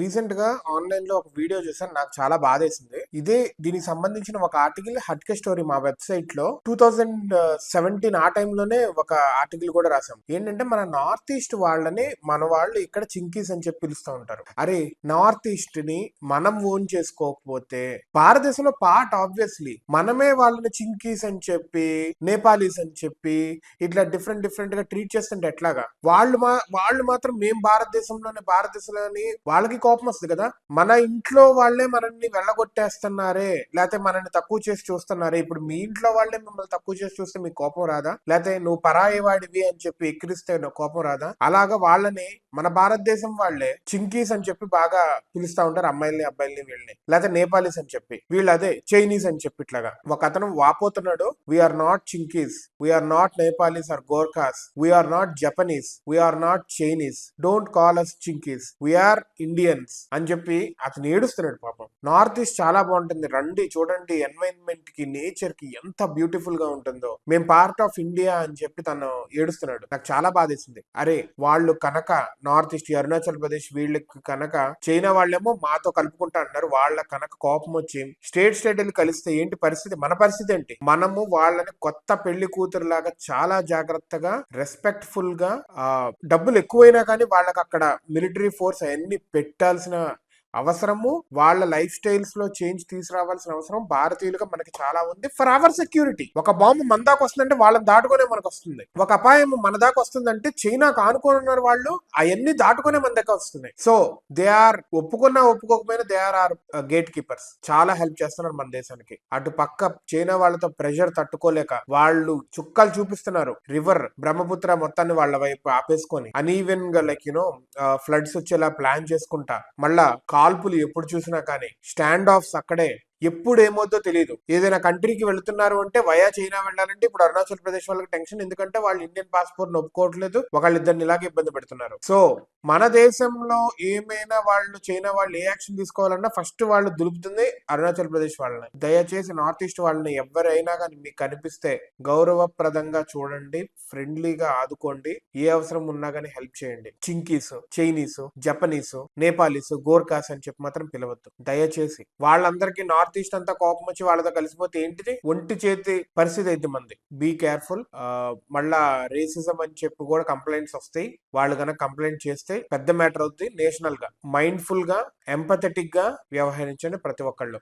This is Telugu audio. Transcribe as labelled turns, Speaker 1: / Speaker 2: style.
Speaker 1: రీసెంట్ గా ఆన్లైన్ లో ఒక వీడియో చూసాను, నాకు చాలా బాధేసింది. దీనికి సంబంధించిన ఒక ఆర్టికల్ హట్కే స్టోరీ మా వెబ్సైట్ లో 2017 ఆ టైంలోనే ఒక ఆర్టికల్ కూడా రాసాం. ఏంటంటే మన నార్త్ ఈస్ట్ వాళ్ళని మన వాళ్ళు ఇక్కడ చింకీస్ అని చెప్పి పిలుస్తూ ఉంటారు. అరే, నార్త్ ఈస్ట్ ని మనం ఓన్ చేసుకోకపోతే భారతదేశంలో పార్ట్ ఆబ్వియస్లీ మనమే వాళ్ళని చింకీస్ అని చెప్పి, నేపాలీస్ అని చెప్పి ఇట్లా డిఫరెంట్ డిఫరెంట్ గా ట్రీట్ చేస్తుంటే ఎట్లాగా? వాళ్ళు మాత్రం మేము భారతదేశంలోని వాళ్ళకి కోపం వస్తుంది కదా. మన ఇంట్లో వాళ్ళే మనల్ని వెళ్ళగొట్టేస్తున్నారే, లేకపోతే మనల్ని తక్కువ చేసి చూస్తున్నారే. ఇప్పుడు మీ ఇంట్లో వాళ్ళే మిమ్మల్ని తక్కువ చేసి చూస్తే మీకు కోపం రాదా? లేకపోతే నువ్వు పరాయి వాడివి అని చెప్పి ఎక్కిరిస్తే కోపం రాదా? అలాగా వాళ్ళని మన భారతదేశం వాళ్ళే చింకీస్ అని చెప్పి బాగా పిలుస్తా ఉంటారు, అమ్మాయిల్ని అబ్బాయిల్ని వీళ్ళని. లేకపోతే నేపాలీస్ అని చెప్పి, వీళ్ళు అదే చైనీస్ అని చెప్పి ఇట్లాగా. ఒక అతను వాపోతున్నాడు, we're not chinkies, we're not Nepalese or Gorkhas, we're not Japanese, we're not Chinese, don't call us chinkies, we're Indians అని చెప్పి అతను ఏడుస్తున్నాడు. పాపం నార్త్ ఈస్ట్ చాలా బాగుంటుంది, రండి చూడండి, ఎన్వైరన్మెంట్ కి నేచర్ కి ఎంత బ్యూటిఫుల్ గా ఉంటుందో, మేము పార్ట్ ఆఫ్ ఇండియా అని చెప్పి తను ఏడుస్తున్నాడు. నాకు చాలా బాధేసింది. అరే, వాళ్ళు కనుక నార్త్ ఈస్ట్ అరుణాచల్ ప్రదేశ్ వీళ్ళకి కనుక చైనా వాళ్ళేమో మాతో కలుపుకుంటా అంటారు, వాళ్ళ కనుక కోపం వచ్చి స్టేట్ వెళ్ళి కలిస్తే ఏంటి పరిస్థితి? మన పరిస్థితి ఏంటి? మనము వాళ్ళని కొత్త పెళ్లి కూతురు లాగా చాలా జాగ్రత్తగా రెస్పెక్ట్ఫుల్ గా, డబ్బులు ఎక్కువైనా కానీ వాళ్ళకి అక్కడ మిలిటరీ ఫోర్స్ అవన్నీ పెట్టాల్సిన అవసరము, వాళ్ళ లైఫ్ స్టైల్స్ లో చేంజ్ తీసుకురావాల్సిన అవసరం భారతీయులుగా మనకి చాలా ఉంది. For hour security. ఒక బాంబు మన దాకా వస్తుందంటే వాళ్ళని దాటుకునే మనకు వస్తుంది. ఒక అపాయం మన దాకా వస్తుందంటే చైనాకు ఆనుకొని ఉన్నారు వాళ్ళు, అవన్నీ దాటుకునే మన దగ్గర వస్తున్నాయి. సో దే ఆర్, ఒప్పుకున్నా ఒప్పుకోకపోయినా దే ఆర్ గేట్ కీపర్స్. చాలా హెల్ప్ చేస్తున్నారు మన దేశానికి. అటు పక్క చైనా వాళ్ళతో ప్రెషర్ తట్టుకోలేక వాళ్ళు చుక్కలు చూపిస్తున్నారు. రివర్ బ్రహ్మపుత్ర మొత్తాన్ని వాళ్ళ వైపు ఆపేసుకొని అన్ఈవెన్ గా లైక్ ఫ్లడ్స్ వచ్చేలా ప్లాన్ చేసుకుంటా, మళ్ళా కాల్పులు ఎప్పుడు చూసినా కానీ స్టాండ్ ఆఫ్స్ అక్కడే. ఎప్పుడు ఏమవుతో తెలియదు. ఏదైనా కంట్రీకి వెళ్తున్నారు అంటే వయా చైనా వెళ్ళాలంటే ఇప్పుడు అరుణాచల్ ప్రదేశ్ వాళ్ళకి టెన్షన్, ఎందుకంటే వాళ్ళు ఇండియన్ పాస్పోర్ట్ ఒప్పుకోవట్లేదు, ఒకళ్ళిద్దరిని ఇలాగే ఇబ్బంది పెడుతున్నారు. సో మన దేశంలో ఏమైనా వాళ్ళు చైనా వాళ్ళు ఏ యాక్షన్ తీసుకోవాలన్నా ఫస్ట్ వాళ్ళు దులుపుతుంది అరుణాచల్ ప్రదేశ్ వాళ్ళని. దయచేసి నార్త్ ఈస్ట్ వాళ్ళని ఎవరైనా కానీ మీకు కనిపిస్తే గౌరవప్రదంగా చూడండి, ఫ్రెండ్లీగా ఆదుకోండి, ఏ అవసరం ఉన్నా కానీ హెల్ప్ చేయండి. చింకీస్, చైనీస్, జపనీస్, నేపాలీస్, గోర్ఖాస్ అని చెప్పి మాత్రం పిలవద్దు దయచేసి. వాళ్ళందరికీ నార్త్ ఈస్ట్ అంతా కోపం వచ్చి వాళ్ళతో కలిసిపోతే ఏంటిది? ఒంటి చేతి పరిస్థితి అయితే మంది. Be careful. మళ్ళా రేసిజం అని చెప్పి కూడా కంప్లైంట్స్ వస్తాయి. వాళ్ళు కనుక కంప్లైంట్ చేస్తే పెద్ద మ్యాటర్ అవుతుంది. నేషనల్ గా మైండ్ఫుల్ గా ఎంపథెటిక్ గా వ్యవహరించండి ప్రతి ఒక్కళ్ళు.